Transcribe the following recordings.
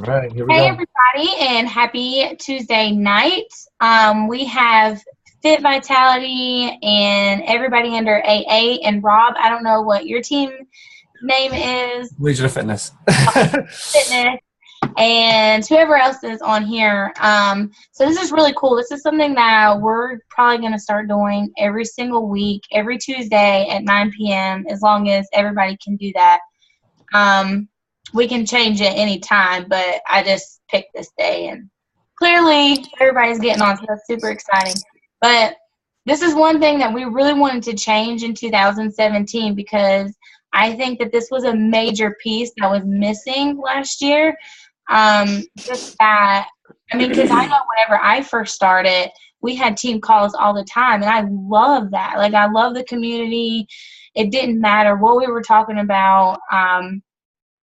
All right, here we Hey go. everybody, and happy Tuesday night. We have Fit Vitality and everybody under AA. And Rob, I don't know what your team name is. Legion of Fitness. Fitness. And whoever else is on here. So this is really cool. This is something that we're probably going to start doing every single week, every Tuesday at 9 p.m., as long as everybody can do that. We can change it any time, but I just picked this day, and clearly everybody's getting on, so that's super exciting. But this is one thing that we really wanted to change in 2017 because I think that this was a major piece that was missing last year. Just that, I mean, because I know whenever I first started, we had team calls all the time, and I love that. Like, I love the community. It didn't matter what we were talking about.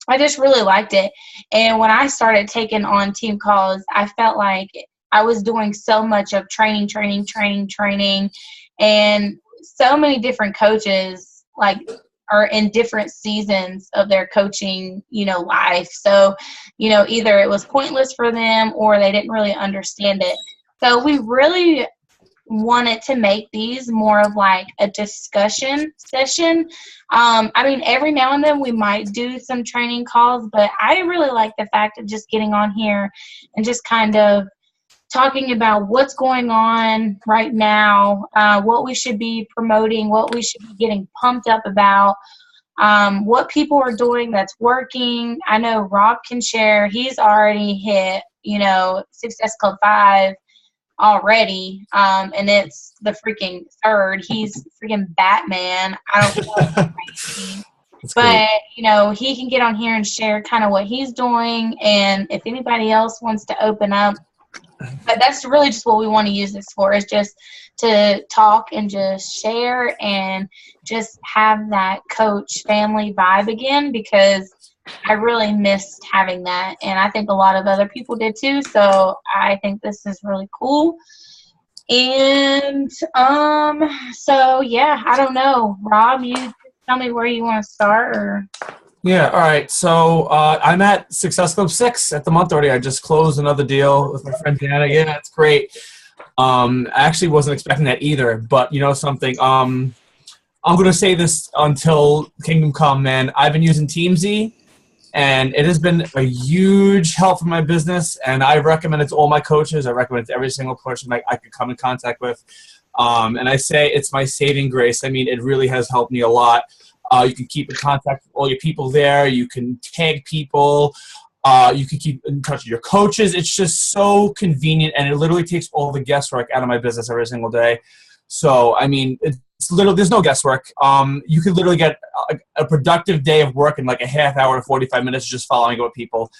I just really liked it. And when I started taking on team calls, I felt like I was doing so much of training. And so many different coaches, like, are in different seasons of their coaching, life. So, either it was pointless for them or they didn't really understand it. So we really wanted to make these more of like a discussion session. I mean, every now and then we might do some training calls, but I really like the fact of just getting on here and just kind of talking about what's going on right now, what we should be promoting, what we should be getting pumped up about, what people are doing that's working. I know Rob can share. He's already hit, Success Club 5 already, and it's the freaking third. He's freaking Batman. I don't know. But, he can get on here and share kind of what he's doing, and if anybody else wants to open up. But that's really just what we want to use this for, is just to talk and just share and just have that coach family vibe again, because I really missed having that, and I think a lot of other people did too. So I think this is really cool. And so yeah, I don't know, Rob, you tell me where you want to start. Or Yeah, all right. So I'm at Success Club 6 at the month already. I just closed another deal with my friend Deanna. Yeah, it's great. I actually wasn't expecting that either, but you know something? I'm going to say this until Kingdom Come, man. I've been using Teamzy, and it has been a huge help for my business, and I recommend it to all my coaches. I recommend it to every single person I could come in contact with. And I say it's my saving grace. I mean, it really has helped me a lot. You can keep in contact with all your people there. You can tag people. You can keep in touch with your coaches. It's just so convenient, and it literally takes all the guesswork out of my business every single day. So, I mean, there's no guesswork. You could literally get a productive day of work in like a half hour to 45 minutes just following up with people.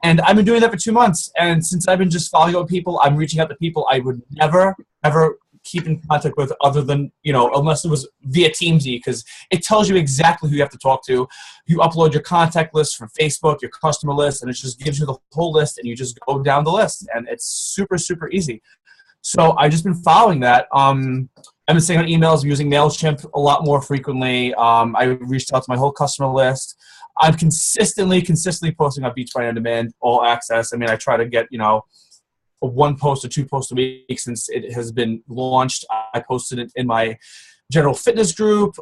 And I've been doing that for 2 months. And since I've been just following up with people, I'm reaching out to people I would never, ever keep in contact with other than, unless it was via Teamzy, because it tells you exactly who you have to talk to. You upload your contact list from Facebook, your customer list, and it just gives you the whole list, and you just go down the list. And it's super, super easy. So I've just been following that. I've been sending out emails. I'm using MailChimp a lot more frequently. I reached out to my whole customer list. I'm consistently posting on Beachbody On Demand, all access. I mean, I try to get, a 1 post or 2 posts a week since it has been launched. I posted it in my general fitness group,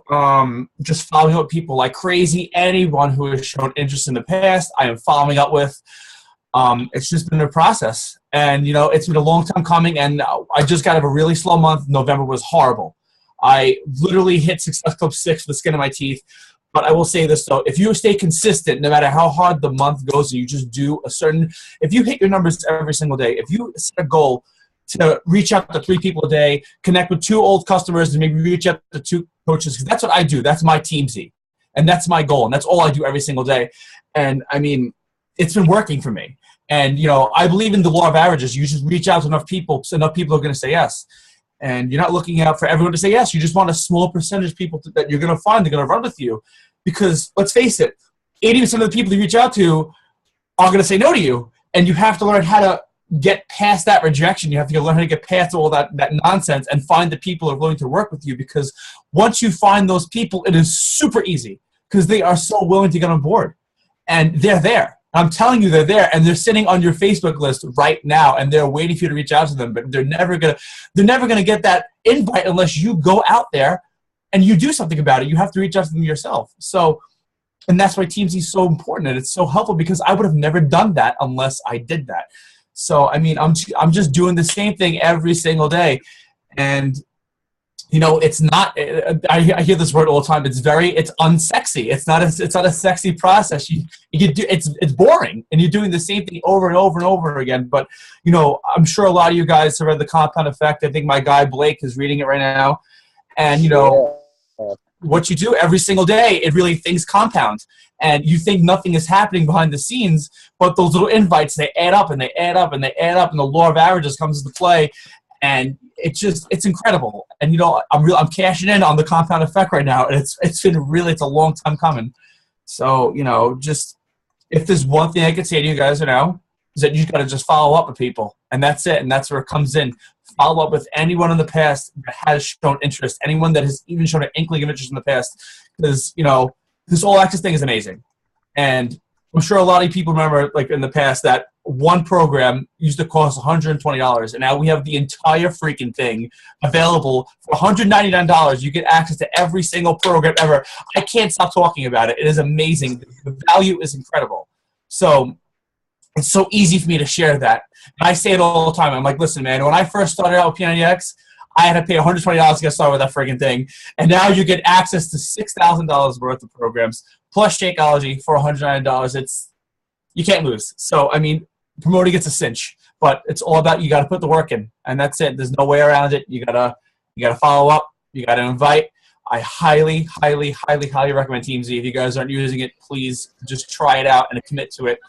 just following up with people like crazy. Anyone who has shown interest in the past, I am following up with. It's just been a process, and it's been a long time coming, and I just got out of a really slow month. November was horrible. I literally hit Success Club 6 with the skin of my teeth. But I will say this, though. If you stay consistent, no matter how hard the month goes, and you just do if you hit your numbers every single day, if you set a goal to reach out to 3 people a day, connect with 2 old customers, and maybe reach out to 2 coaches, because that's what I do. That's my Teamzy, and that's my goal, and that's all I do every single day. And, I mean, it's been working for me. And, I believe in the law of averages. You just reach out to enough people, so enough people are going to say yes. And you're not looking out for everyone to say yes. You just want a small percentage of people that you're going to find they're going to run with you. Because let's face it, 80% of the people you reach out to are going to say no to you. And you have to learn how to get past that rejection. You have to learn how to get past all that nonsense and find the people who are willing to work with you. Because once you find those people, it is super easy because they are so willing to get on board. And they're there. I'm telling you, they're there, and they're sitting on your Facebook list right now, and they're waiting for you to reach out to them. But they're never gonna get that invite unless you go out there and you do something about it. You have to reach out to them yourself. So, and that's why Teamzy is so important, and it's so helpful, because I would have never done that unless I did that. So, I mean, I'm just doing the same thing every single day, and you know, it's not. I hear this word all the time. It's unsexy. It's not a sexy process. You do. It's boring, and you're doing the same thing over and over and over again. But you know, I'm sure a lot of you guys have read The Compound Effect. I think my guy Blake is reading it right now, and you know, what you do every single day, it really things compound, and you think nothing is happening behind the scenes, but those little invites, they add up and they add up and they add up, and the law of averages comes into play. And it's incredible. And you know, I'm cashing in on the compound effect right now, and it's a long time coming. So, you know, just if there's one thing I could say to you guys, you know, is that you got to just follow up with people, and that's it. And that's where it comes in. Follow up with anyone in the past that has shown interest, anyone that has even shown an inkling of interest in the past, because you know, this all access thing is amazing. And I'm sure a lot of people remember, like in the past, that one program used to cost $120, and now we have the entire freaking thing available for $199. You get access to every single program ever. I can't stop talking about it. It is amazing. The value is incredible. So it's so easy for me to share that. And I say it all the time. I'm like, listen, man, when I first started out with P90X, I had to pay $120 to get started with that freaking thing. And now you get access to $6,000 worth of programs, plus Shakeology for $109. You can't lose. So, I mean, promoting it's a cinch. But it's all about, you got to put the work in. And that's it. There's no way around it. You gotta follow up. You got to invite. I highly, highly, highly, highly recommend Teamzy. If you guys aren't using it, please just try it out and commit to it.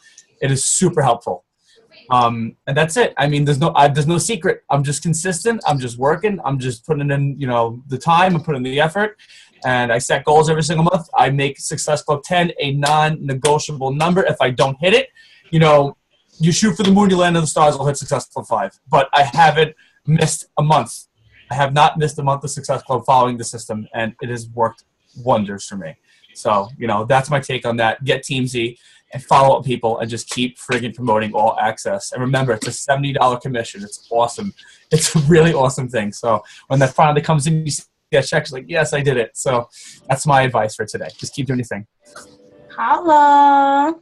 It is super helpful. And that's it. I mean, there's no secret. I'm just consistent. I'm just working. I'm just putting in, you know, the time and putting in the effort. And I set goals every single month. I make Success Club 10 a non-negotiable number. If I don't hit it, you know, you shoot for the moon, you land on the stars, I'll hit Success Club 5. But I haven't missed a month. I have not missed a month of Success Club following the system, and it has worked wonders for me. So, you know, that's my take on that. Get Teamzy and follow up people and just keep friggin' promoting all access. And remember, it's a $70 commission. It's awesome. It's a really awesome thing. So when that finally comes in, you see that check, like, yes, I did it. So that's my advice for today. Just keep doing your thing. Holla.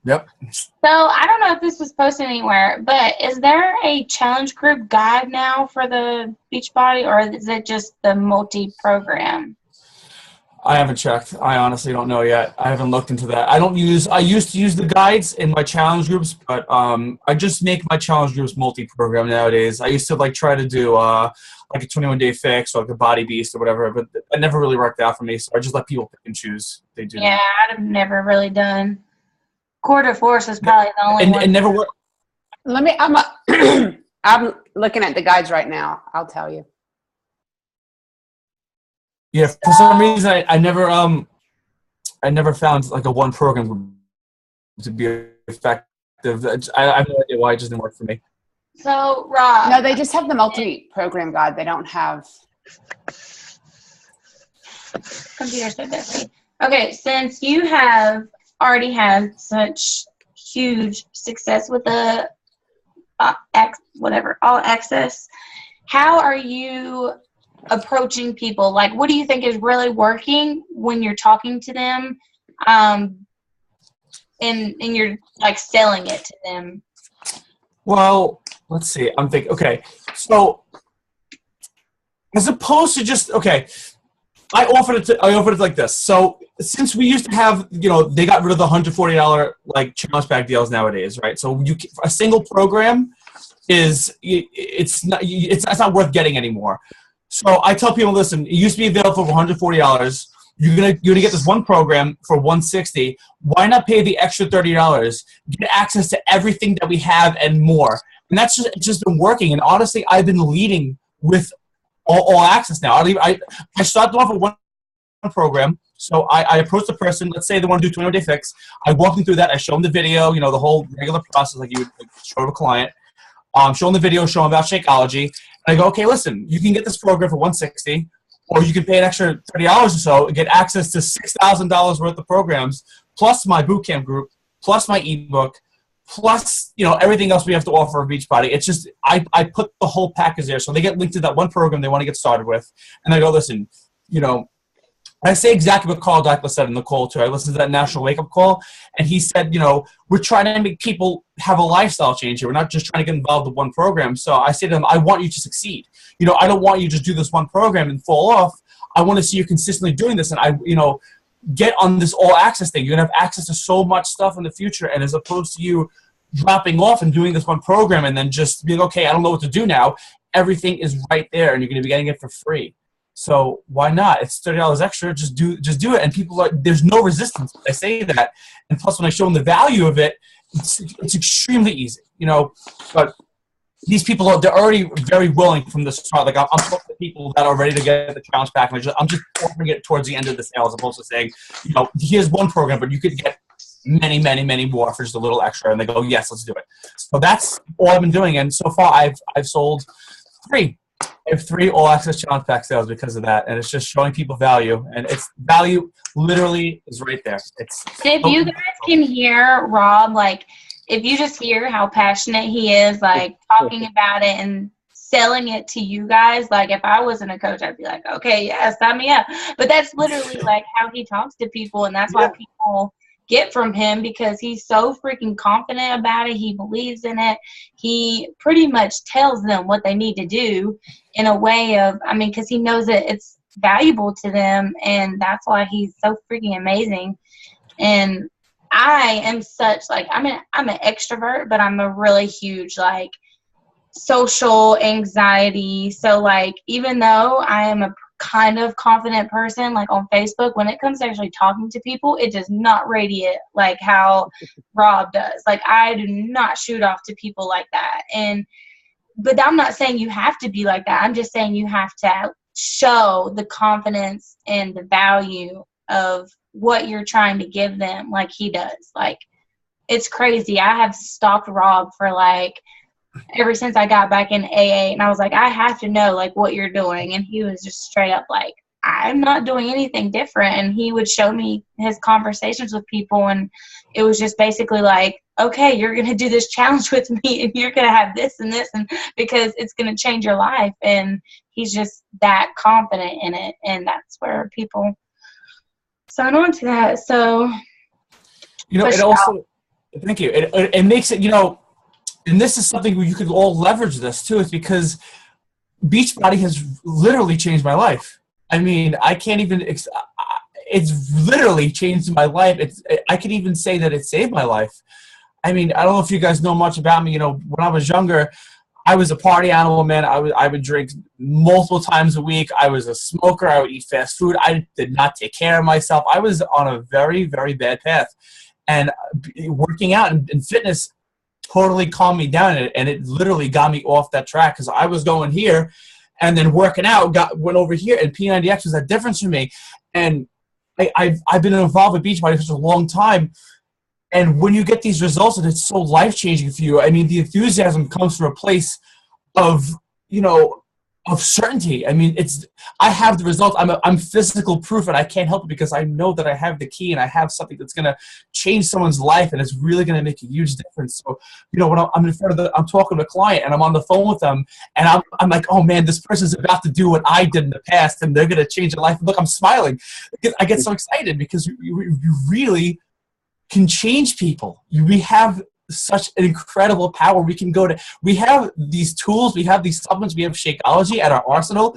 Yep. So I don't know if this was posted anywhere, but is there a challenge group guide now for the Beachbody, or is it just the multi-program? I haven't checked. I honestly don't know yet. I haven't looked into that. I used to use the guides in my challenge groups, but I just make my challenge groups multi-program nowadays. I used to like try to do like a 21-day fix or like a body beast or whatever, but that never really worked out for me. So I just let people pick and choose. They do. Yeah, I've never really done. Quarter force is probably the only one. And never worked. I'm looking at the guides right now. I'll tell you. Yeah, for some reason I never found like a one program to be effective. I have no idea why it just didn't work for me. So, Rob. No, they just have the multi-program guide. They don't have. Computer said that. Okay, since you have already had such huge success with the all access, how are you approaching people? Like, what do you think is really working when you're talking to them, and you're like selling it to them? Well, let's see. I'm thinking. Okay, so as opposed to just I offered it like this. So since we used to have, you know, they got rid of the $140 like challenge pack deals nowadays, right? So a single program it's not worth getting anymore. So I tell people, listen, it used to be available for $140. You're gonna get this one program for $160. Why not pay the extra $30? Get access to everything that we have and more. And that's just been working. And honestly, I've been leading with all access now. I started off with one program. So I approach the person. Let's say they want to do 21-day fix. I walk them through that. I show them the video. You know, the whole regular process like you would show to a client. Show them the video. Show them about Shakeology. And I go, okay, listen, you can get this program for $160, or you can pay an extra $30 or so and get access to $6,000 worth of programs, plus my bootcamp group, plus my ebook, plus, everything else we have to offer of Beachbody. It's just, I put the whole package there. So they get linked to that one program they want to get started with. And I go, listen, I say exactly what Carl Deichler said in the call too. I listened to that national wake-up call, and he said, we're trying to make people have a lifestyle change here. We're not just trying to get involved with one program. So I say to them, I want you to succeed. I don't want you to just do this one program and fall off. I want to see you consistently doing this, and get on this all access thing. You're going to have access to so much stuff in the future, and as opposed to you dropping off and doing this one program and then just being, okay, I don't know what to do now, everything is right there, and you're going to be getting it for free. So why not? It's $30 extra. Just do it. And people there's no resistance when I say that. And plus, when I show them the value of it, it's extremely easy, But these people they're already very willing from the start. Like I'm talking to people that are ready to get the challenge pack, and I'm just offering it towards the end of the sale, as opposed to saying, here's one program, but you could get many, many, many more for just a little extra. And they go, yes, let's do it. So that's all I've been doing. And so far, I've sold 3. I have 3 all access challenge pack sales because of that, and it's just showing people value, and it's value literally is right there. If you guys can hear Rob, like if you just hear how passionate he is, like talking about it and selling it to you guys, like if I wasn't a coach, I'd be like, okay, yeah, sign me up. But that's literally like how he talks to people, and that's why people get from him, because he's so freaking confident about it. He believes in it. He pretty much tells them what they need to do in a way of, because he knows that it's valuable to them, and that's why he's so freaking amazing. And I am such, like, I'm an extrovert, but I'm a really huge, like, social anxiety. So, like, even though I am a kind of confident person, like on Facebook, when it comes to actually talking to people, it does not radiate like how Rob does. Like, I do not shoot off to people like that. But I'm not saying you have to be like that. I'm just saying you have to show the confidence and the value of what you're trying to give them, like he does. Like, it's crazy. I have stalked Rob for like ever since I got back in AA, and I was like, I have to know like what you're doing. And he was just straight up like, I'm not doing anything different. And he would show me his conversations with people, and it was just basically like, okay, you're going to do this challenge with me, and you're going to have this and this, and because it's going to change your life. And he's just that confident in it, and that's where people sign on to that. So it also, thank you, it makes it, and this is something where you could all leverage this too, is because Beachbody has literally changed my life. I can't even, it's literally changed my life. I could even say that it saved my life. I don't know if you guys know much about me. When I was younger, I was a party animal, man. I would drink multiple times a week. I was a smoker. I would eat fast food. I did not take care of myself. I was on a very, very bad path. And working out and fitness totally calmed me down, and it literally got me off that track, because I was going here and then working out went over here, and P90X was that difference for me. And I've been involved with Beachbody for such a long time, and when you get these results and it's so life-changing for you, the enthusiasm comes from a place of of certainty. I have the results. I'm physical proof, and I can't help it, because I know that I have the key, and I have something that's going to change someone's life, and it's really going to make a huge difference. So, when I'm in front of I'm talking to a client, and I'm on the phone with them, and I'm like, oh man, this person's about to do what I did in the past, and they're going to change their life. And look, I'm smiling because I get so excited, because you really can change people. We have such an incredible power. We have these tools, we have these supplements, we have Shakeology at our arsenal,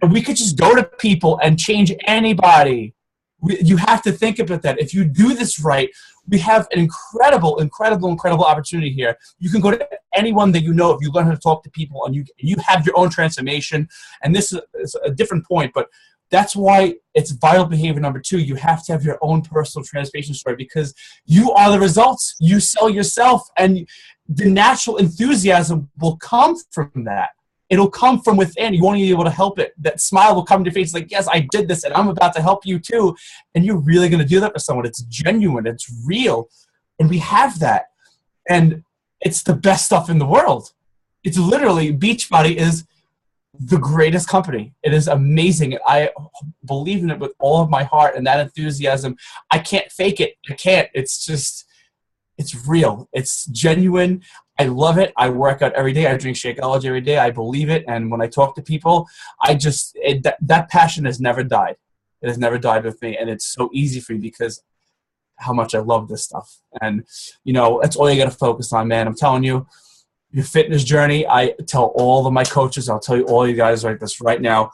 and we could just go to people and change anybody. You have to think about that. If you do this right, we have an incredible opportunity here. You can go to anyone that you know if you learn how to talk to people, and you have your own transformation. And this is a different point, but that's why it's vital behavior number 2. You have to have your own personal transformation story, because you are the results. You sell yourself, and the natural enthusiasm will come from that. It'll come from within. You won't be able to help it. That smile will come to your face like, yes, I did this, and I'm about to help you too. And you're really going to do that for someone. It's genuine. It's real. And we have that. And it's the best stuff in the world. It's literally, Beachbody is the greatest company. It is amazing. I believe in it with all of my heart, and that enthusiasm, I can't fake it. I can't. It's just, It's real. It's genuine. I love it. I work out every day. I drink Shakeology every day. I believe it. And when I talk to people, that passion has never died. It has never died with me. And it's so easy for me because how much I love this stuff. And, that's all you got to focus on, man. I'm telling you, your fitness journey, I tell all of my coaches, I'll tell you all you guys like this right now,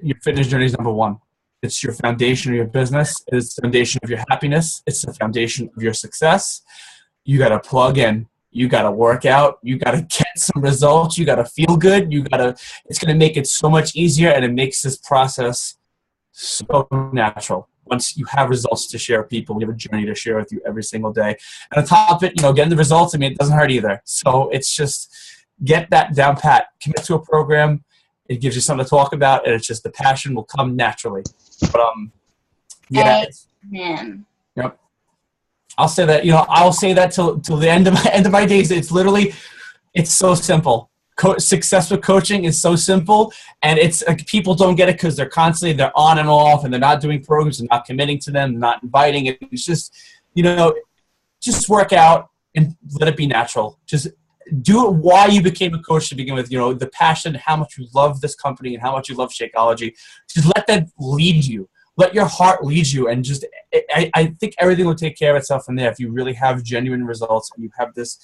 your fitness journey is number one. It's your foundation of your business. It's the foundation of your happiness. It's the foundation of your success. You got to plug in. You got to work out. You got to get some results. You got to feel good. It's going to make it so much easier, and it makes this process so natural. Once you have results to share with people, you have a journey to share with you every single day. And on top of it, getting the results, it doesn't hurt either. So it's just get that down pat. Commit to a program. It gives you something to talk about, and it's just the passion will come naturally. But yeah. Amen. Yep. I'll say that. I'll say that till the end of my days. It's so simple. Success with coaching is so simple, and it's like people don't get it because they're on and off, and they're not doing programs, and not committing to them, not inviting it. It's just, just work out and let it be natural. Just do it why you became a coach to begin with, the passion, how much you love this company and how much you love Shakeology. Just let that lead you. Let your heart lead you, and just I think everything will take care of itself from there if you really have genuine results and you have this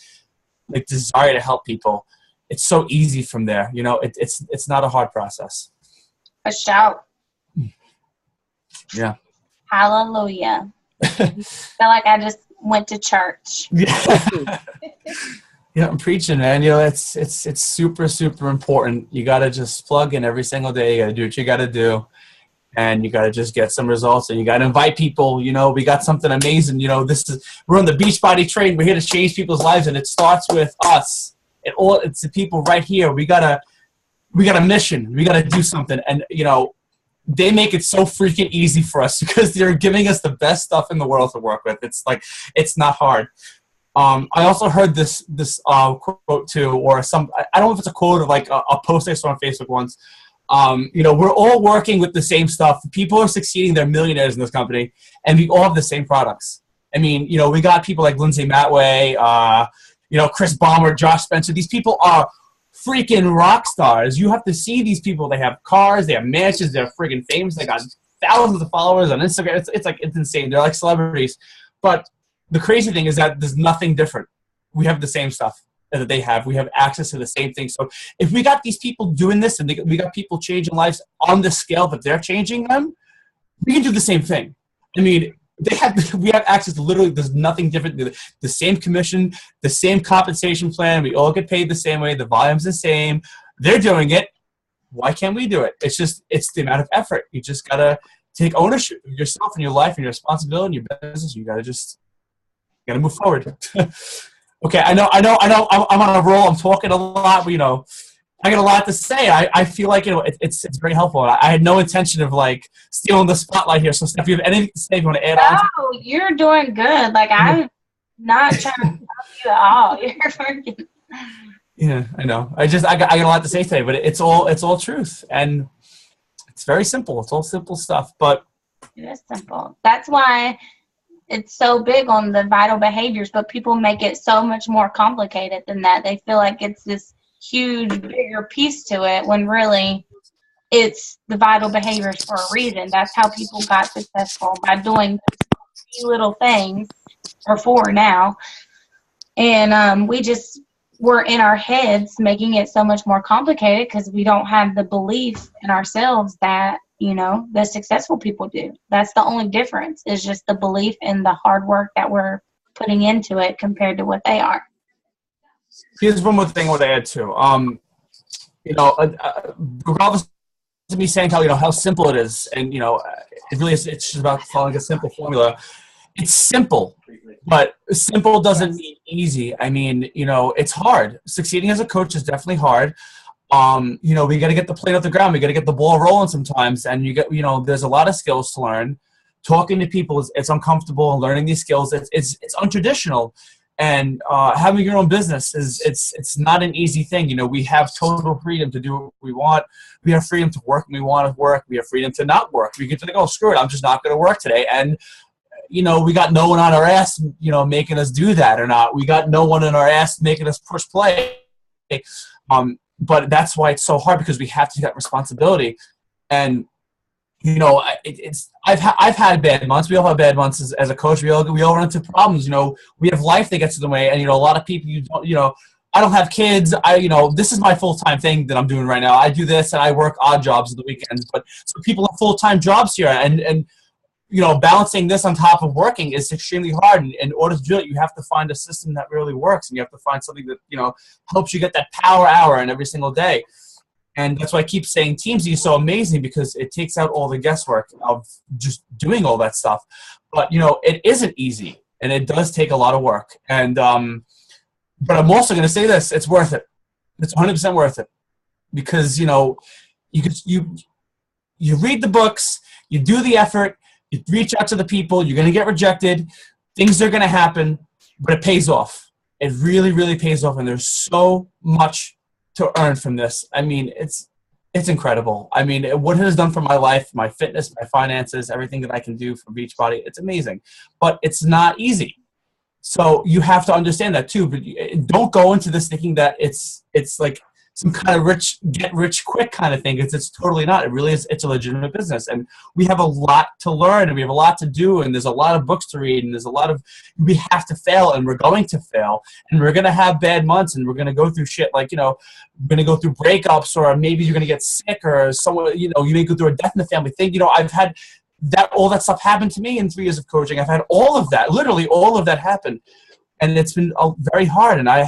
desire to help people. It's so easy from there. It's not a hard process. A shout. Yeah. Hallelujah. I feel like I just went to church. Yeah. I'm preaching, man. It's super, super important. You got to just plug in every single day. You got to do what you got to do. And you got to just get some results, and you got to invite people. We got something amazing. We're on the Beachbody train. We're here to change people's lives, and it starts with us. It's the people right here. We got a mission. We got to do something. And, they make it so freaking easy for us because they're giving us the best stuff in the world to work with. It's not hard. I also heard this quote too, or I don't know if it's a quote of a post I saw on Facebook once. We're all working with the same stuff. People are succeeding. They're millionaires in this company, and we all have the same products. We got people like Lindsay Matway, Chris Ballmer, Josh Spencer. These people are freaking rock stars. You have to see these people. They have cars. They have mansions. They're freaking famous. They got thousands of followers on Instagram. It's insane. They're like celebrities. But the crazy thing is that there's nothing different. We have the same stuff that they have. We have access to the same thing. So if we got these people doing this, and we got people changing lives on the scale that they're changing them, we can do the same thing. We have access to literally, there's nothing different. The same commission, the same compensation plan. We all get paid the same way. The volume's the same. They're doing it. Why can't we do it? It's the amount of effort. You just got to take ownership of yourself and your life and your responsibility and your business. You got to move forward. Okay. I know. I'm on a roll. I'm talking a lot, but, I got a lot to say. I feel like, it's very helpful. I had no intention of stealing the spotlight here. So Steph, you have anything to say you want to add on? No, you're doing good. I'm not trying to help you at all. You're freaking. Yeah, I know. I got a lot to say today, but it's all truth, and it's very simple. It's all simple stuff, but it is simple. That's why it's so big on the vital behaviors, but people make it so much more complicated than that. They feel like it's this huge, bigger piece to it when really it's the vital behaviors for a reason. That's how people got successful, by doing few little things, or 4 now. And we're in our heads making it so much more complicated because we don't have the belief in ourselves that, the successful people do. That's the only difference, is just the belief in the hard work that we're putting into it compared to what they are. Here's one more thing I want to add too. Regardless of me saying how simple it is, and it really is. It's just about following a simple formula. It's simple, but simple doesn't mean easy. It's hard. Succeeding as a coach is definitely hard. We got to get the plate off the ground. We got to get the ball rolling sometimes, and there's a lot of skills to learn. Talking to people it's uncomfortable, and learning these skills it's untraditional. And having your own business it's not an easy thing. We have total freedom to do what we want. We have freedom to work when we want to work. We have freedom to not work. We can think, oh, screw it, I'm just not going to work today. And you know, we got no one on our ass, you know, making us do that or not. We got no one on our ass making us push play. But that's why it's so hard, because we have to take that responsibility. And, you know, I've had bad months. We all have bad months as a coach. We all run into problems. You know, we have life that gets in the way, and, you know, a lot of people, you know, I don't have kids. You know, this is my full-time thing that I'm doing right now. I do this, and I work odd jobs on the weekends. But so people have full-time jobs here, and you know, balancing this on top of working is extremely hard. And in order to do it, you have to find a system that really works, and you have to find something that, you know, helps you get that power hour in every single day. And that's why I keep saying Teamzy is so amazing, because it takes out all the guesswork of just doing all that stuff. But, you know, it isn't easy, and it does take a lot of work. And but I'm also going to say this: it's worth it. It's 100% worth it, because, you know, you read the books, you do the effort, you reach out to the people. You're going to get rejected. Things are going to happen, but it pays off. It really, really pays off, and there's so much to earn from this. I mean, it's incredible. I mean, what it has done for my life, my fitness, my finances, everything that I can do for Beachbody, it's amazing. But it's not easy. So you have to understand that too. But don't go into this thinking that it's like some kind of get rich quick kind of thing. It's totally not. It really is. It's a legitimate business, and we have a lot to learn, and we have a lot to do, and there's a lot of books to read, and we have to fail, and we're going to fail, and we're going to have bad months, and we're going to go through shit like, you know, we're going to go through breakups, or maybe you're going to get sick, or someone, you know, you may go through a death in the family thing. You know, I've had all that stuff happen to me in 3 years of coaching. I've had all of that, literally all of that happen. And it's been very hard, and I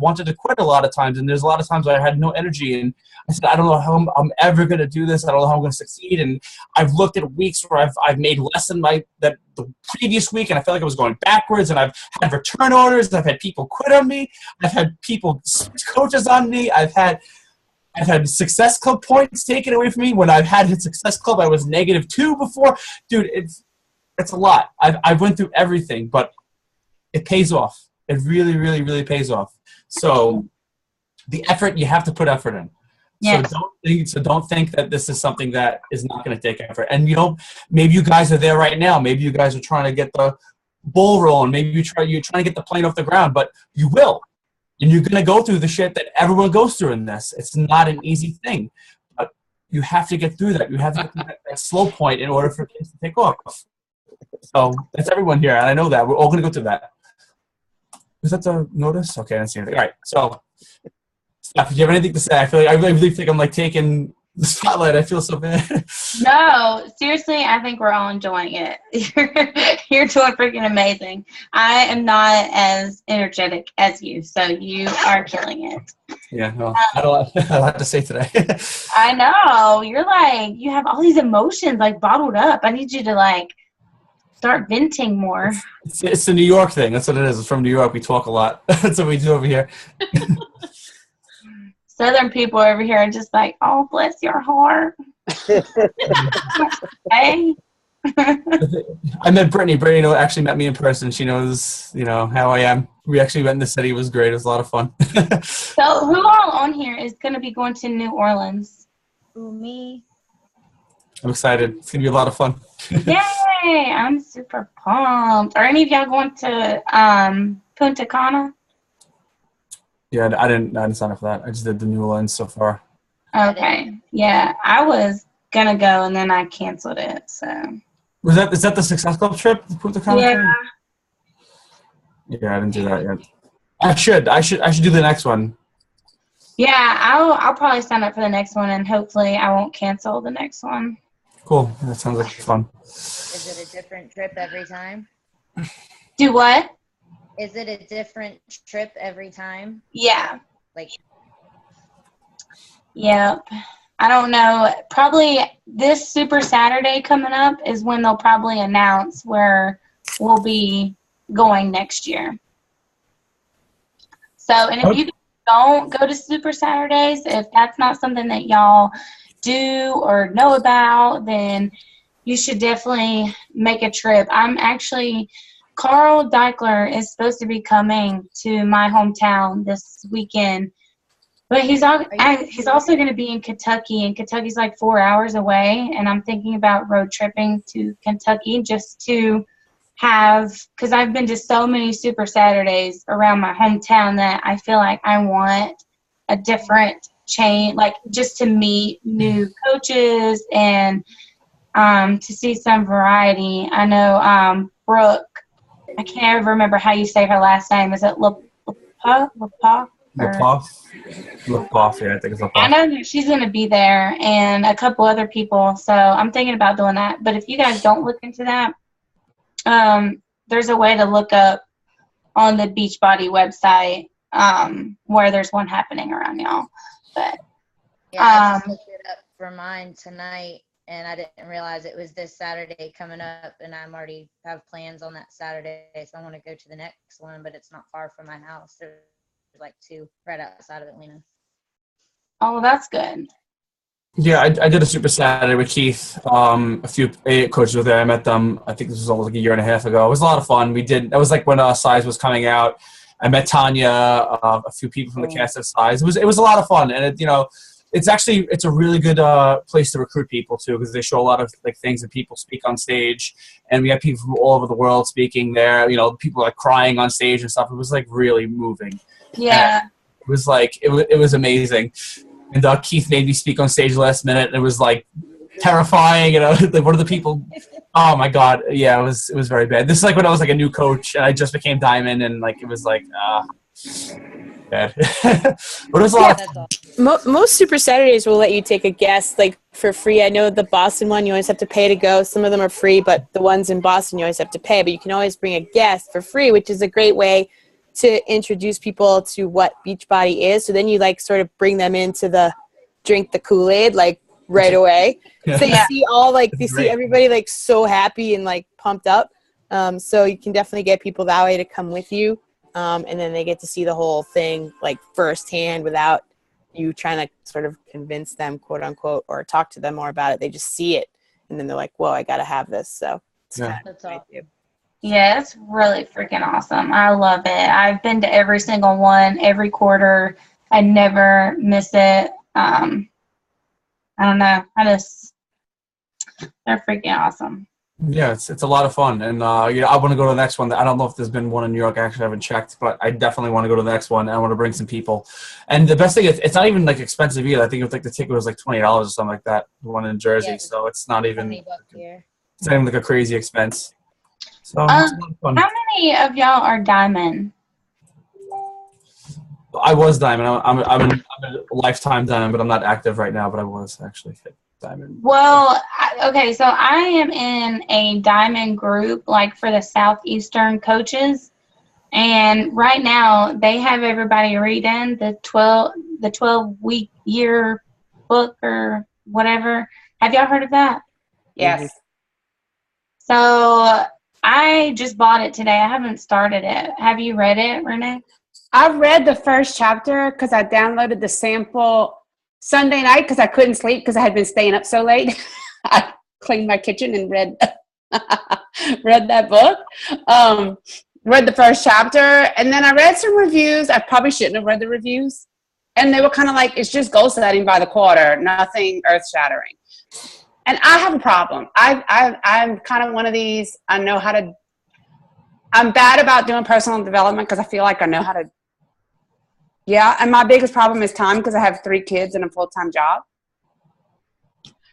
wanted to quit a lot of times, and there's a lot of times where I had no energy, and I said, I don't know how I'm ever going to do this. I don't know how I'm going to succeed. And I've looked at weeks where I've made less than the previous week, and I felt like I was going backwards, and I've had return orders, I've had people quit on me, I've had people switch coaches on me, I've had Success Club points taken away from me. When I've had a Success Club, I was -2 before. Dude, it's a lot. I went through everything, but it pays off. It really, really, really pays off. So the effort, you have to put effort in. Yes. So don't think that this is something that is not going to take effort. And, you know, maybe you guys are there right now. Maybe you guys are trying to get the ball rolling. Maybe you're trying to get the plane off the ground, but you will. And you're going to go through the shit that everyone goes through in this. It's not an easy thing. But you have to get through that. You have to get through that slow point in order for things to take off. So that's everyone here. And I know that. We're all going to go through that. Was that the notice? Okay, I didn't see anything. All right. So, Steph, do you have anything to say? I really think I'm like taking the spotlight. I feel so bad. No, seriously, I think we're all enjoying it. You're doing freaking amazing. I am not as energetic as you, so you are killing it. Yeah, no, I don't have a lot to say today. I know. You're like, you have all these emotions like bottled up. I need you to like start venting more. It's the New York thing. That's what it is. It's from New York. We talk a lot. That's what we do over here. Southern people over here are just like, oh, bless your heart. Hey. I met Brittany. Brittany actually met me in person. She knows, you know, how I am. We actually went in the city. It was great. It was a lot of fun. So who all on here is going to be going to New Orleans? Ooh, me. I'm excited. It's going to be a lot of fun. Yay! I'm super pumped. Are any of y'all going to Punta Cana? Yeah, I didn't sign up for that. I just did the New Orleans so far. Okay. Yeah, I was going to go, and then I canceled it. So. Is that the Success Club trip? The Punta Cana yeah. Thing? Yeah, I didn't do that yet. I should do the next one. Yeah, I'll probably sign up for the next one, and hopefully I won't cancel the next one. Cool. That sounds like fun. Is it a different trip every time? Do what? Is it a different trip every time? Yeah. Like. Yep. I don't know. Probably this Super Saturday coming up is when they'll probably announce where we'll be going next year. So, and if you don't go to Super Saturdays, if that's not something that y'all do or know about, then you should definitely make a trip. Carl Deichler is supposed to be coming to my hometown this weekend, but he's also going to be in Kentucky, and Kentucky's like 4 hours away, and I'm thinking about road tripping to Kentucky just to have, because I've been to so many Super Saturdays around my hometown that I feel like I want a different chain, like just to meet new coaches and to see some variety. I know Brooke, I can't remember how you say her last name. Is it LaPoff? LaPoff, yeah, I think it's LaPoff. I know that she's going to be there and a couple other people, so I'm thinking about doing that. But if you guys don't look into that, there's a way to look up on the Beachbody website where there's one happening around y'all. But yeah, I just looked it up for mine tonight, and I didn't realize it was this Saturday coming up, and I'm already have plans on that Saturday, so I want to go to the next one, but it's not far from my house. There's like 2 right outside of Atlanta. oh, that's good. Yeah, I did a Super Saturday with Keith. A few coaches were there. I met them. I think this was almost like a year and a half ago. It was a lot of fun. That was like when Size was coming out. I met Tanya, a few people from the cast of Size. It was a lot of fun, and it's a really good place to recruit people too, because they show a lot of like things that people speak on stage, and we had people from all over the world speaking there. People like crying on stage and stuff. It was like really moving. Yeah, and it was like it was amazing. And Keith made me speak on stage last minute, and it was like terrifying. Like one of the people, oh my god, yeah, it was very bad. This is like when I was like a new coach and I just became Diamond, and like it was like bad. But it was a lot of fun. Most Super Saturdays will let you take a guest like for free. I know the Boston one you always have to pay to go. Some of them are free, but the ones in Boston you always have to pay. But you can always bring a guest for free, which is a great way to introduce people to what Beachbody is. So then you like sort of bring them into the drink the Kool-Aid like right away. Yeah. So you see everybody like so happy and like pumped up. So you can definitely get people that way to come with you. And then they get to see the whole thing like firsthand without you trying to sort of convince them, quote unquote, or talk to them more about it. They just see it and then they're like, whoa, I got to have this. So it's That's all. yeah, it's really freaking awesome. I love it. I've been to every single one, every quarter. I never miss it. I don't know. They're freaking awesome. Yeah, it's a lot of fun, and I want to go to the next one. I don't know if there's been one in New York. I actually haven't checked, but I definitely want to go to the next one. And I want to bring some people. And the best thing is, it's not even like expensive either. I think the ticket was like $20 or something like that. The one in Jersey, so it's not even. It's not even like a crazy expense. So it's a lot of fun. How many of y'all are Diamond? I was Diamond. I'm a lifetime Diamond, but I'm not active right now. But I was actually Diamond. Well, okay, so I am in a Diamond group, like for the Southeastern coaches, and right now they have everybody reading the 12-week year book or whatever. Have y'all heard of that? Yes. So I just bought it today. I haven't started it. Have you read it, Renee? I read the first chapter because I downloaded the sample Sunday night because I couldn't sleep because I had been staying up so late. I cleaned my kitchen and read that book. Read the first chapter, and then I read some reviews. I probably shouldn't have read the reviews. And they were kind of like, it's just goal setting by the quarter, nothing earth-shattering. And I have a problem. I'm kind of one of these, I'm bad about doing personal development because I feel like I know how to. Yeah, and my biggest problem is time because I have 3 kids and a full-time job.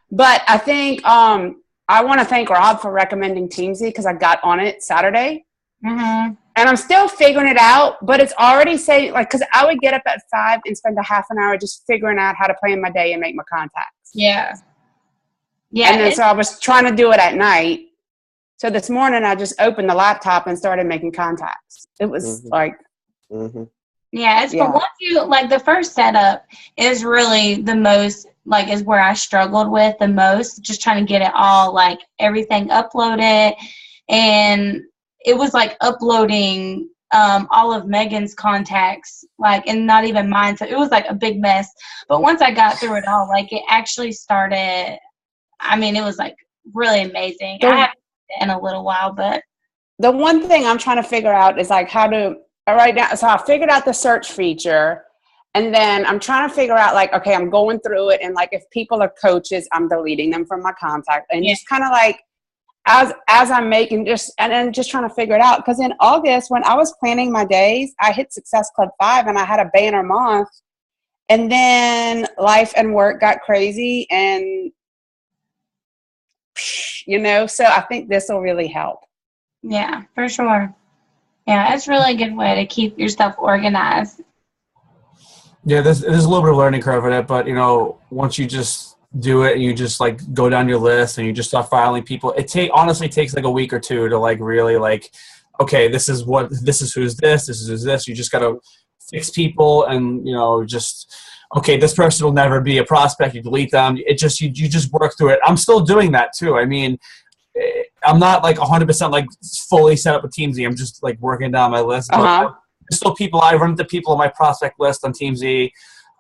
But I think I want to thank Rob for recommending Teamzy because I got on it Saturday. Mm-hmm. And I'm still figuring it out, but it's already saying, like, because I would get up at 5 and spend a half an hour just figuring out how to plan my day and make my contacts. Yeah. Yeah. And then so I was trying to do it at night. So this morning I just opened the laptop and started making contacts. It was Yeah, but once you, like, the first setup is really the most, like, is where I struggled with the most, just trying to get it all, like, everything uploaded. And it was, like, uploading all of Megan's contacts, like, and not even mine. So it was, like, a big mess. But once I got through it all, like, it actually started, I mean, it was, like, really amazing. I haven't done it in a little while, but. The one thing I'm trying to figure out is, like, how to. Right now, so I figured out the search feature, and then I'm trying to figure out, like, okay, I'm going through it, and, like, if people are coaches, I'm deleting them from my contact, and just kind of, like, as I'm making and then just trying to figure it out. Because in August, when I was planning my days, I hit Success Club 5 and I had a banner month. And then life and work got crazy and, so I think this will really help. Yeah, for sure. Yeah, it's really a good way to keep yourself organized. Yeah, there's a little bit of learning curve in it, but once you just do it and you just like go down your list and you just start filing people, honestly takes like a week or two to like really like, okay, this is who's this. You just gotta fix people and just, okay, this person will never be a prospect. You delete them. You just work through it. I'm still doing that too. I mean, I'm not like 100% like fully set up with Teamzy. I'm just like working down my list. But there's still people. I run into people on my prospect list on Teamzy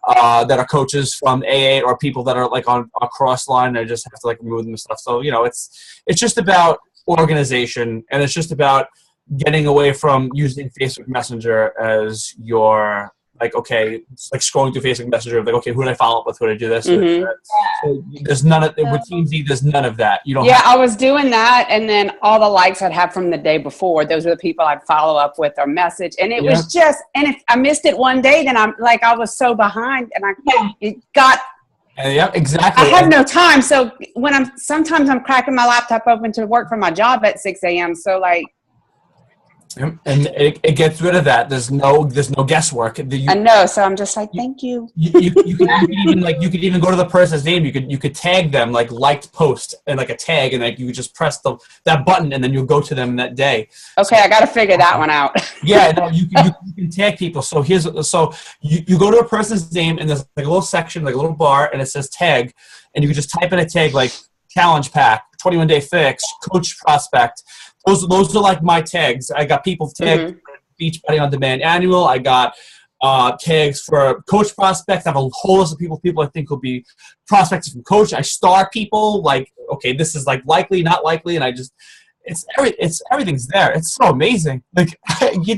that are coaches from AA or people that are like on a cross line. And I just have to like remove them and stuff. So it's just about organization, and it's just about getting away from using Facebook Messenger as your like, okay, it's like scrolling through Facebook Messenger, like, okay, who did I follow up with? Who did I do this? Mm-hmm. So there's none of with Teamzy. There's none of that. You don't. Yeah, I was doing that, and then all the likes I'd have from the day before, those are the people I'd follow up with or message, and it was just. And if I missed it one day, then I'm like, I was so behind, and it got. Yeah, exactly. I have no time, so sometimes I'm cracking my laptop open to work for my job at 6 a.m. So like. And it gets rid of that. There's no guesswork. I know, so I'm just like, thank you. You could even go to the person's name. You could tag them like liked post and like a tag, and like you could just press that button, and then you'll go to them that day. Okay, so, I got to figure that one out. Yeah, no, you can tag people. So you go to a person's name, and there's like a little section, like a little bar, and it says tag, and you can just type in a tag like challenge pack, 21-day fix, coach prospect. Those are like my tags. I got people tagged for Beachbody On Demand Annual. I got tags for coach prospects. I have a whole list of people I think will be prospects from coach. I star people like, okay, this is like likely, not likely, and everything's there. It's so amazing. Like you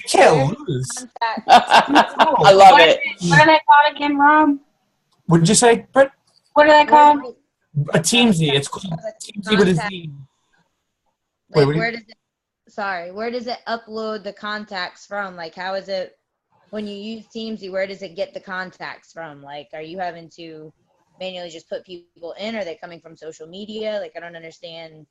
can't lose. I love it. What are they called again, Rob? What did you say, Britt? What are they called? A Teamzy. It's called Teamzy with a Z. Like, where does it upload the contacts from? Like, how is it when you use Teamzy? Where does it get the contacts from? Like, are you having to manually just put people in? Are they coming from social media? Like, I don't understand.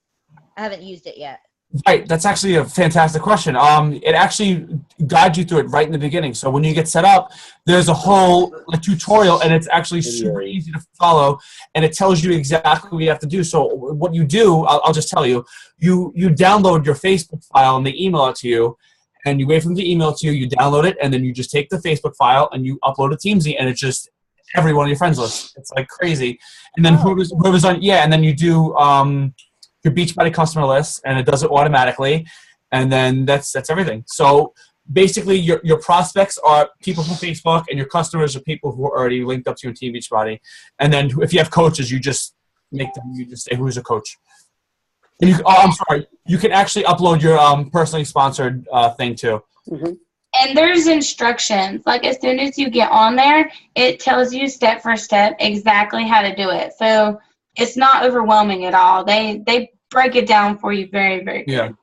I haven't used it yet. Right, that's actually a fantastic question. It actually guides you through it right in the beginning. So when you get set up, there's a whole tutorial, and it's actually super easy to follow, and it tells you exactly what you have to do. So what you do, I'll just tell you, you download your Facebook file and they email it to you, and you wait for them to email it to you, you download it, and then you just take the Facebook file and you upload a Teamzy, and it's just every one of your friends list. It's like crazy. And then whoever's on, and then you do your Beachbody customer list, and it does it automatically, and then that's everything. So basically, your prospects are people from Facebook, and your customers are people who are already linked up to you in Team Beachbody. And then if you have coaches, you just say who's a coach. And I'm sorry, you can actually upload your personally sponsored thing too. Mm-hmm. And there's instructions. Like as soon as you get on there, it tells you step for step exactly how to do it. So it's not overwhelming at all. They break it down for you very, very good.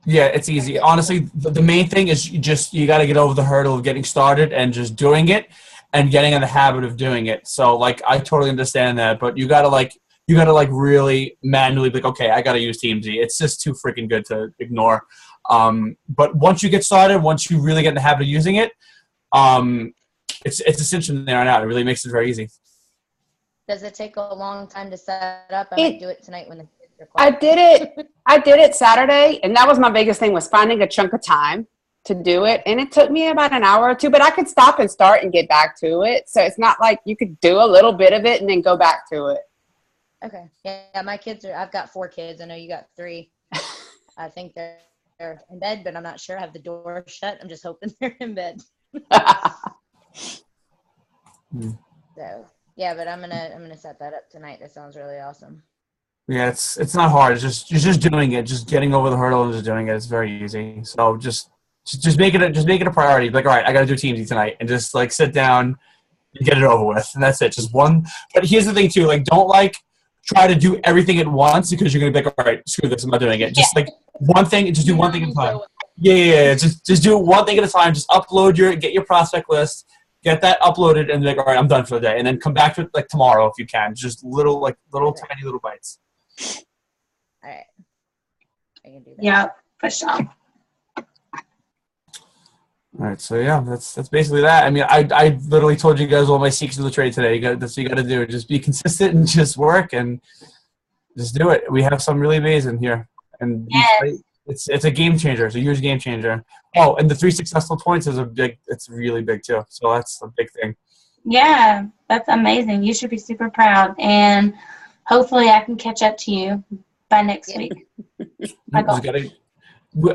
Yeah, it's easy. Honestly, the main thing is you got to get over the hurdle of getting started and just doing it and getting in the habit of doing it. So like I totally understand that, but you got to really manually be like, okay, I got to use Teamzy. It's just too freaking good to ignore. But once you get started, once you really get in the habit of using it, it's a cinch from there on out. It really makes it very easy. Does it take a long time to set up? I might do it tonight when the kids are quiet. I did it Saturday, and that was my biggest thing, was finding a chunk of time to do it. And it took me about an hour or two, but I could stop and start and get back to it. So it's not like you could do a little bit of it and then go back to it. Okay. Yeah, my kids I've got 4 kids. I know you got 3. I think they're in bed, but I'm not sure. I have the door shut. I'm just hoping they're in bed. So. Yeah, but I'm gonna set that up tonight. That sounds really awesome. Yeah, it's not hard. It's just doing it, just getting over the hurdle and just doing it. It's very easy. So just make it a priority. Like, all right, I got to do Teamzy tonight, and just like sit down and get it over with, and that's it. Just one. But here's the thing too. Like, don't try to do everything at once because you're going to be like, all right, screw this, I'm not doing it. Just like one thing, just do one thing at a time. Yeah. Just do one thing at a time. Just get your prospect list, get that uploaded, and like, all right, I'm done for the day. And then come back to it like tomorrow if you can. Just little tiny little bites. All right. I can do that. Yeah, for sure. All right, so yeah, that's basically that. I mean, I literally told you guys all my secrets of the trade today. That's what you got to do. Just be consistent and just work and just do it. We have some really amazing here, and Yes. it's a game changer. It's a huge game changer. Oh, and the 3 successful points is it's really big too. So that's a big thing. Yeah, that's amazing. You should be super proud, and hopefully I can catch up to you by next week.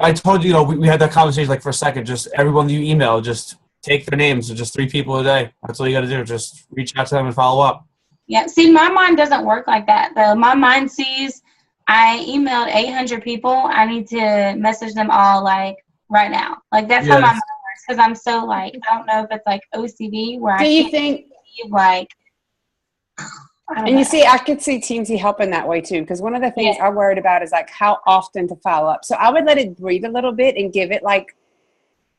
I told you, we had that conversation like for a second. Just everyone you email, just take their names. Just 3 people a day. That's all you got to do. Just reach out to them and follow up. Yeah. See, my mind doesn't work like that though. My mind sees I emailed 800 people. I need to message them all like right now. Like that's how my mind works. Because I'm so like, I don't know if it's like OCD where Do you think like. And you see, I could see Teamzy helping that way too, because one of the things I'm worried about is like how often to follow up. So I would let it breathe a little bit and give it like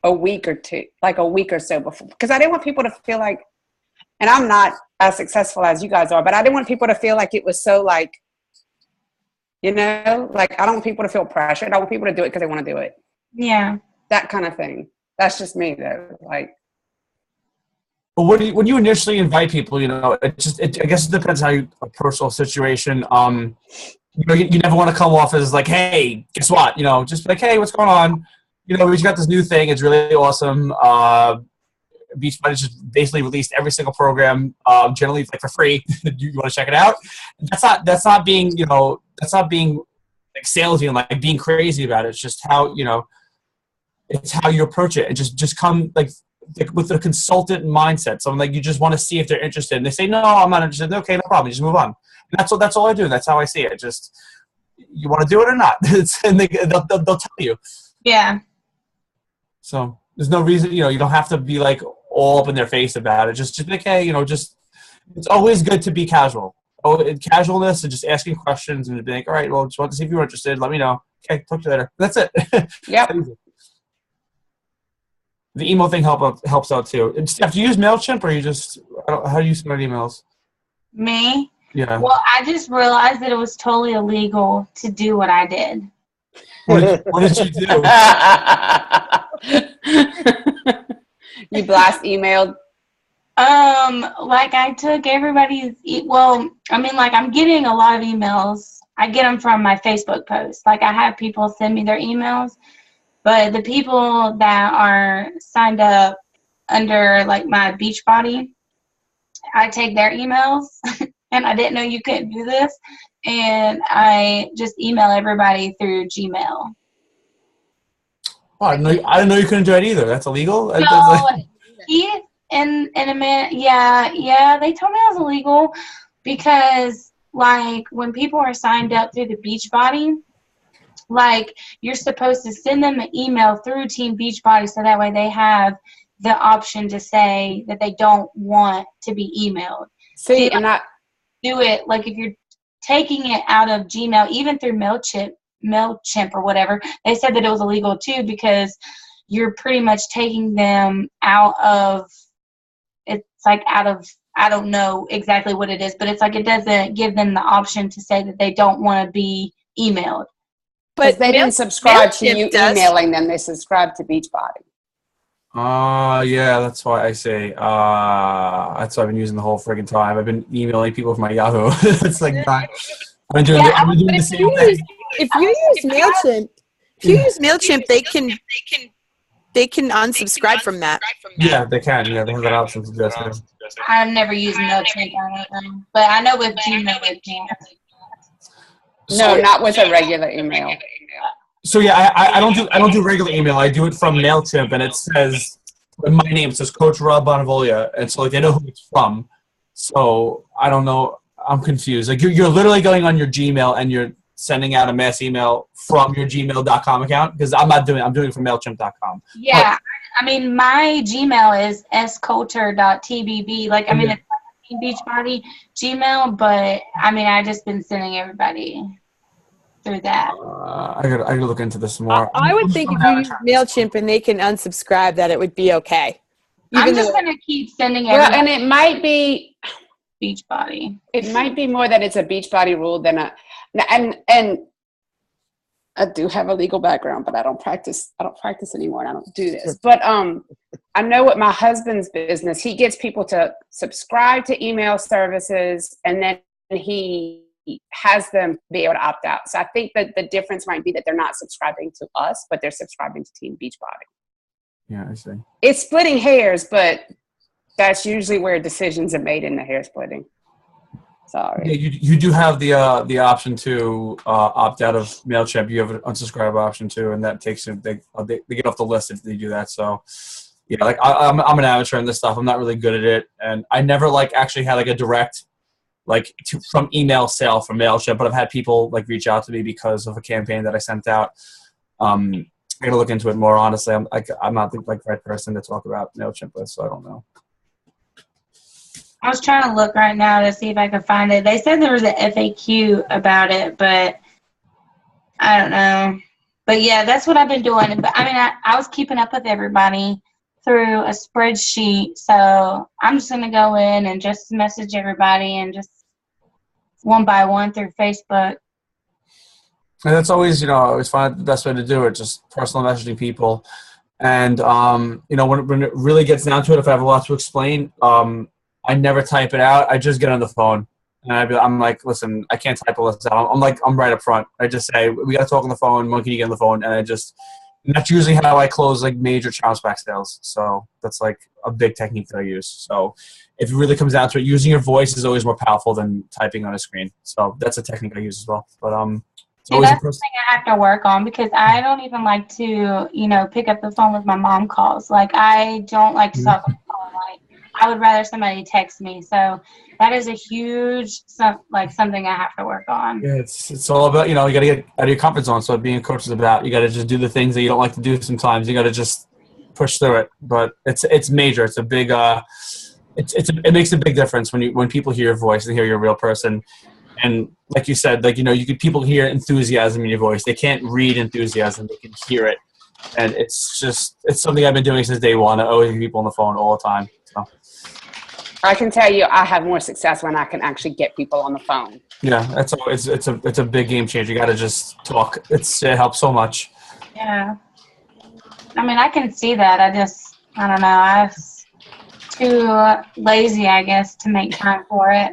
a week or two, like a week or so before, because I didn't want people to feel like, and I'm not as successful as you guys are, but I didn't want people to feel like it was so like, like I don't want people to feel pressured. I want people to do it because they want to do it. Yeah. That kind of thing. That's just me though. Like. But when you initially invite people, I guess it depends how you approach the situation. You never want to come off as like, hey, guess what? Just like, hey, what's going on? We just got this new thing. It's really awesome. Beachbody just basically released every single program, generally like for free. you want to check it out? That's not being like salesy and like being crazy about it. It's just how it's how you approach it, and just come like with a consultant mindset. So like you just want to see if they're interested, and they say no, I'm not interested. Okay, no problem. You just move on. And that's all I do. That's how I see it. Just you want to do it or not, and they'll tell you. Yeah. So there's no reason, you don't have to be like all up in their face about it. Just like, hey, just it's always good to be casual. Casualness and just asking questions and being like, all right, well, just want to see if you're interested. Let me know. Okay, talk to you later. That's it. Yep. The email thing helps out too. Steph, do you use MailChimp or how do you send emails? Me? Yeah. Well, I just realized that it was totally illegal to do what I did. What did you do? You blast emailed? Like I took everybody's, I'm getting a lot of emails. I get them from my Facebook posts. Like I have people send me their emails. But the people that are signed up under like my Beachbody, I take their emails, and I didn't know you couldn't do this, and I just email everybody through Gmail. Oh, I didn't know you couldn't do it either. That's illegal. So Keith and a man, yeah, they told me I was illegal because like when people are signed up through the Beachbody, like you're supposed to send them an email through Team Beachbody so that way they have the option to say that they don't want to be emailed. See, and I do it like if you're taking it out of Gmail, even through MailChimp or whatever, they said that it was illegal too because you're pretty much taking them out of, I don't know exactly what it is, but it's like it doesn't give them the option to say that they don't want to be emailed. But they didn't subscribe to you emailing them. They subscribed to Beachbody. Yeah, that's why I say. That's why I've been using the whole friggin' time. I've been emailing people from my Yahoo. It's like not. I've been doing the same thing. If you use MailChimp, they can unsubscribe from that. Yeah, they can. Yeah, they have that option to do that. I've never used MailChimp or anything, but I know with Gmail it can. No, not with a regular email. So yeah, I don't do regular email. I do it from MailChimp, and it says my name. It says Coach Rob Bonavolia, and so like they know who it's from. So I don't know. I'm confused. Like you're literally going on your Gmail and you're sending out a mass email from your gmail.com account because I'm doing it from MailChimp.com. Yeah, I mean my Gmail is scoulter.tbb. Like I mean it's like Team Beachbody Gmail, but I mean, I just been sending everybody through that. I gotta look into this more. I would think if you use MailChimp and they can unsubscribe, that it would be okay. I'm just gonna keep sending Well, everybody and it might be Beachbody. It might be more that it's a Beachbody rule than and I do have a legal background, but I don't practice anymore, and I don't do this. But I know with my husband's business, he gets people to subscribe to email services, and then he has them be able to opt out. So I think that the difference might be that they're not subscribing to us, but they're subscribing to Team Beachbody. Yeah, I see. It's splitting hairs, but that's usually where decisions are made in the hair splitting. Sorry. Yeah, you do have the option to opt out of MailChimp. You have an unsubscribe option too, and that takes you. They get off the list if they do that. So, yeah, like I'm an amateur in this stuff. I'm not really good at it, and I never like actually had like a direct from email sale from MailChimp, but I've had people like reach out to me because of a campaign that I sent out. I gotta look into it more. Honestly, I'm not the right person to talk about MailChimp with, so I don't know. I was trying to look right now to see if I could find it. They said there was an FAQ about it, but I don't know. But yeah, that's what I've been doing. But I mean, I was keeping up with everybody through a spreadsheet. So I'm just going to go in and just message everybody and just one by one through Facebook. And that's always, I always find the best way to do it, just personal messaging people. And, when it really gets down to it, if I have a lot to explain, I never type it out. I just get on the phone, and I'm like, listen, I can't type all this out. I'm right up front. I just say, we got to talk on the phone. When can you get on the phone? And that's usually how I close like major challenge pack sales. So that's like a big technique that I use. So if it really comes down to it, using your voice is always more powerful than typing on a screen. So that's a technique I use as well. But See, that's the thing I have to work on, because I don't even like to, pick up the phone with my mom calls. Like, I don't like to talk on the phone. Like, I would rather somebody text me. So that is a huge, something I have to work on. Yeah, it's all about, you got to get out of your comfort zone. So being a coach is about, you got to just do the things that you don't like to do sometimes. You got to just push through it. But it's major. It's a big, it makes a big difference when people hear your voice and hear you're a real person. And like you said, people hear enthusiasm in your voice. They can't read enthusiasm. They can hear it. And it's something I've been doing since day one. I always hear people on the phone all the time. So. I can tell you, I have more success when I can actually get people on the phone. Yeah, it's a big game changer. You got to just talk. It helps so much. Yeah. I mean, I can see that. I don't know. I'm too lazy, I guess, to make time for it.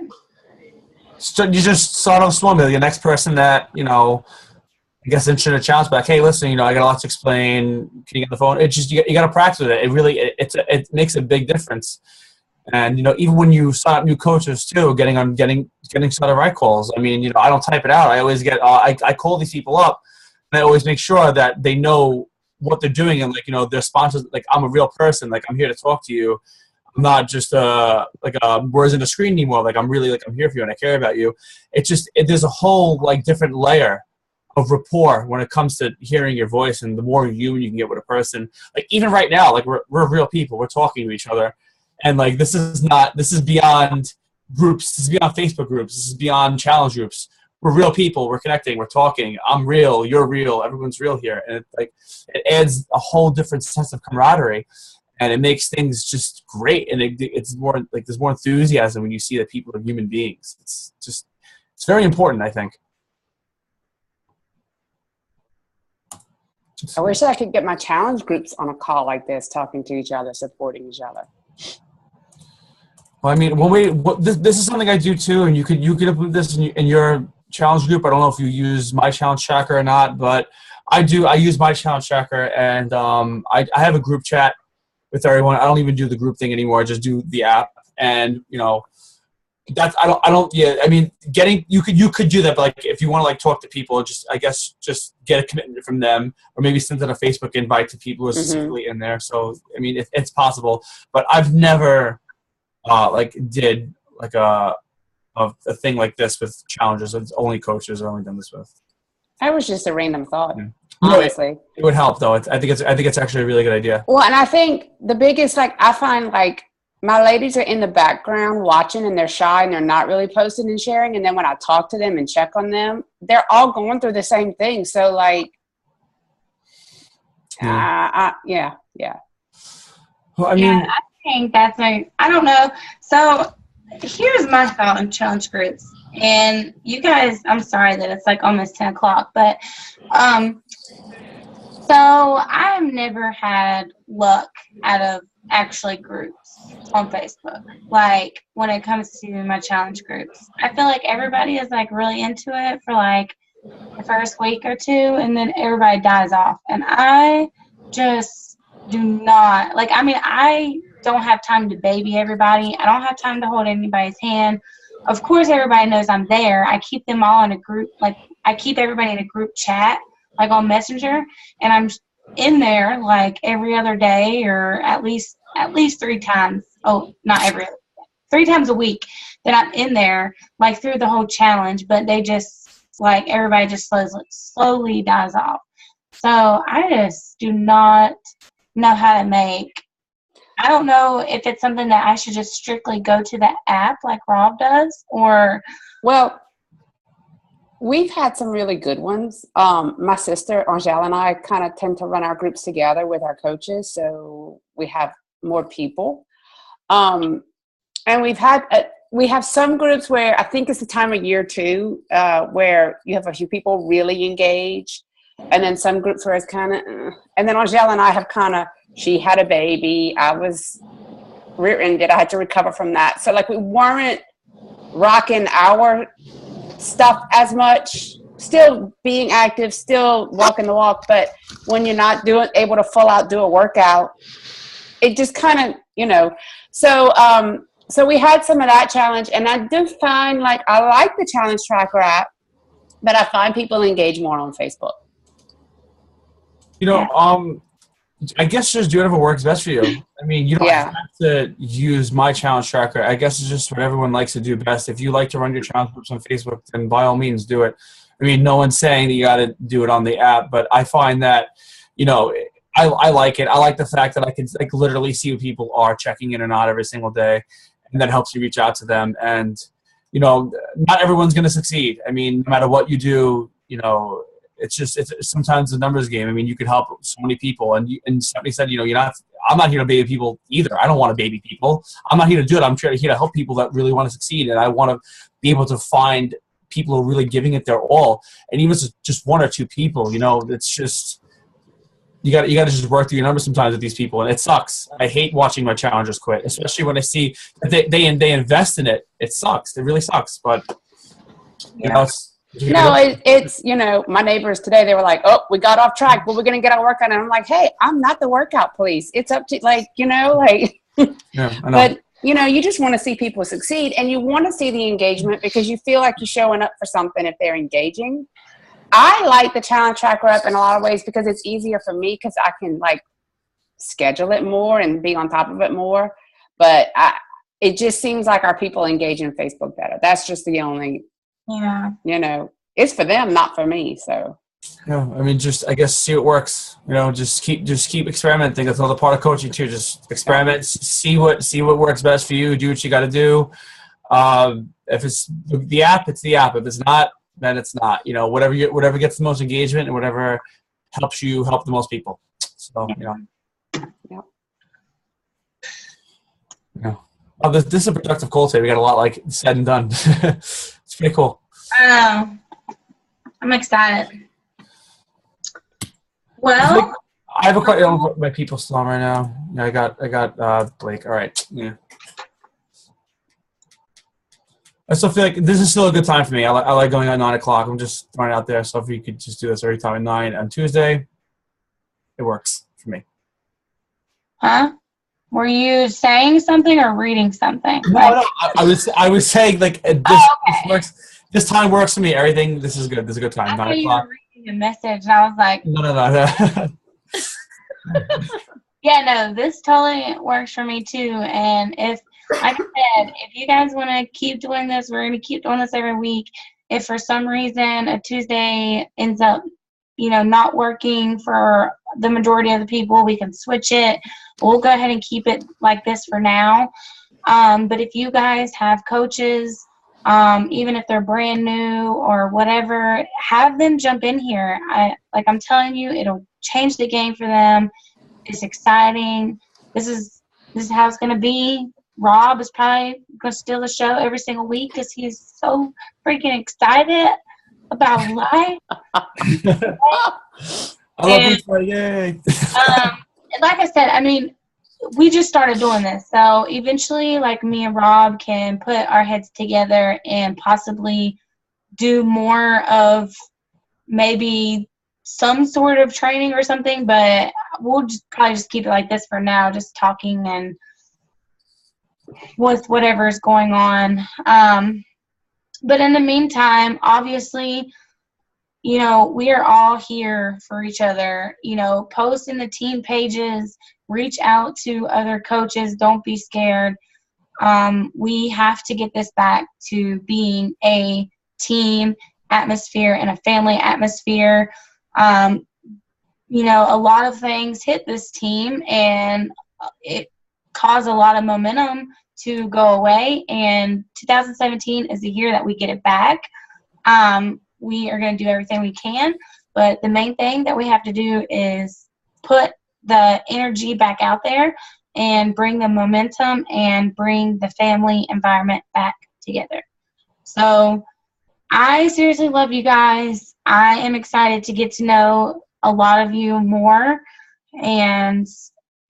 So you just start off small. The next person that, I guess interested in a challenge back, hey, listen, I got a lot to explain. Can you get on the phone? It's just, you got to practice with it. It really, it makes a big difference. And, even when you sign up new coaches too, getting started right calls. I mean, I don't type it out. I always I call these people up, and I always make sure that they know what they're doing. And their sponsors, I'm a real person. I'm here to talk to you. I'm not just words in the screen anymore. I'm really I'm here for you and I care about you. It's just, there's a whole different layer of rapport when it comes to hearing your voice, and the more human you can get with a person. Even right now, we're real people. We're talking to each other. And this is beyond groups. This is beyond Facebook groups. This is beyond challenge groups. We're real people. We're connecting. We're talking. I'm real. You're real. Everyone's real here. And it adds a whole different sense of camaraderie, and it makes things just great. And it's more there's more enthusiasm when you see that people are human beings. It's very important, I think. I wish I could get my challenge groups on a call like this, talking to each other, supporting each other. Well, I mean, this is something I do too, and you could implement this in your challenge group. I don't know if you use My Challenge Tracker or not, but I do. I use My Challenge Tracker, and I have a group chat with everyone. I don't even do the group thing anymore. I just do the app, and that's I don't. Yeah, I mean, you could do that, but if you want to talk to people, just get a commitment from them, or maybe send out a Facebook invite to people who are specifically in there. So I mean, it's possible, but I've never did a thing like this with challenges. It's only coaches are only done this with. That was just a random thought. Yeah. Honestly, it would help though. I think it's actually a really good idea. Well, and I think the biggest I find my ladies are in the background watching, and they're shy and they're not really posting and sharing. And then when I talk to them and check on them, they're all going through the same thing. So like, yeah. Well, I mean, Yeah, I think that's I don't know. So here's my thought on challenge groups. And you guys, I'm sorry that it's like almost 10 o'clock, but so I've never had luck out of actually groups on Facebook. Like when it comes to my challenge groups, I feel like everybody is like really into it for like the first week or two, and then everybody dies off. And I just do not like. I mean, I don't have time to baby everybody. I don't have time to hold anybody's hand. Of course, everybody knows I'm there. I keep them all in a group. Like I keep everybody in a group chat, like on Messenger, and I'm in there like every other day or at least 3 times. Oh, not every other day. 3 times a week that I'm in there, like through the whole challenge. But they just like everybody just slowly dies off. So I just do not know how to make. I don't know if it's something that I should just strictly go to the app like Rob does, or Well, we've had some really good ones. My sister, Angela, and I kind of tend to run our groups together with our coaches, so we have more people. And we have some groups where I think it's the time of year too, where you have a few people really engaged, and then some groups where it's kind of, and then Angela and I have kind of, she had a baby, I was rear-ended, I had to recover from that. So like we weren't rocking our stuff as much, still being active, still walking the walk, but when you're not able to full out do a workout, it just kind of, so we had some of that challenge, and I do find like I like the challenge tracker app, but I find people engage more on Facebook. I guess just do whatever works best for you. I mean, you don't have to use my challenge tracker. I guess it's just what everyone likes to do best. If you like to run your challenge groups on Facebook, then by all means do it. I mean, no one's saying that you got to do it on the app, but I find that, I like it. I like the fact that I can like literally see what people are checking in or not every single day, and that helps you reach out to them. And, not everyone's going to succeed. I mean, no matter what you do, it's sometimes a numbers game. I mean, you can help so many people, and somebody said, I'm not here to baby people either. I don't want to baby people. I'm not here to do it. I'm here to help people that really want to succeed, and I want to be able to find people who are really giving it their all. And even if it's just 1 or 2 people, it's just you got to just work through your numbers sometimes with these people, and it sucks. I hate watching my challengers quit, especially when I see that they invest in it. It sucks. It really sucks, but it's my neighbors today, they were like, oh, we got off track, but we're going to get our workout. And I'm like, hey, I'm not the workout police. It's up to yeah, I know. But you just want to see people succeed, and you want to see the engagement because you feel like you're showing up for something if they're engaging. I like the challenge tracker app in a lot of ways because it's easier for me because I can like schedule it more and be on top of it more. But it just seems like our people engage in Facebook better. That's just the only, it's for them, not for me. So yeah, I mean, just I guess see what works. Just keep experimenting. That's another part of coaching too. Just experiment, see what works best for you. Do what you got to do. If it's the app, it's the app. If it's not, then it's not. Whatever gets the most engagement and whatever helps you help the most people. So yeah. Oh, this is a productive call today. We got a lot like said and done. It's pretty cool. I'm excited. Well, I have a question. My people still on right now. Yeah, I got Blake. All right. Yeah. I still feel like this is still a good time for me. I like going at 9 o'clock. I'm just throwing it out there. So if you could just do this every time at 9 on Tuesday, it works for me. Huh? Were you saying something or reading something? No. I was saying like this works. This time works for me. Everything. This is good. This is a good time. I 9 thought you o'clock. were reading a message, and I was like, No. yeah, no, this totally works for me too. And if, like I said, if you guys want to keep doing this, we're going to keep doing this every week. If for some reason a Tuesday ends up not working for the majority of the people, we can switch it. We'll go ahead and keep it like this for now. But if you guys have coaches, even if they're brand new or whatever, have them jump in here. I'm telling you, it'll change the game for them. It's exciting. This is how it's going to be. Rob is probably going to steal the show every single week because he's so freaking excited about life. I love Beachbody, yay! And like I said, I mean, we just started doing this. So eventually, like, me and Rob can put our heads together and possibly do more of maybe some sort of training or something, but we'll probably just keep it like this for now, just talking and with whatever's going on. But in the meantime, obviously, we are all here for each other. Post in the team pages, reach out to other coaches. Don't be scared. We have to get this back to being a team atmosphere and a family atmosphere. A lot of things hit this team, and it caused a lot of momentum to go away, and 2017 is the year that we get it back. We are going to do everything we can, but the main thing that we have to do is put the energy back out there and bring the momentum and bring the family environment back together. So I seriously love you guys. I am excited to get to know a lot of you more, and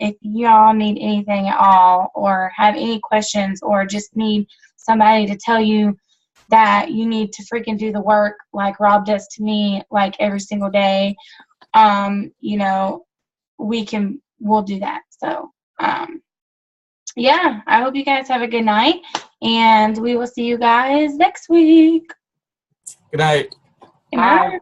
if y'all need anything at all or have any questions or just need somebody to tell you that you need to freaking do the work like Rob does to me, like, every single day, we'll do that. So, yeah, I hope you guys have a good night, and we will see you guys next week. Good night. Good night.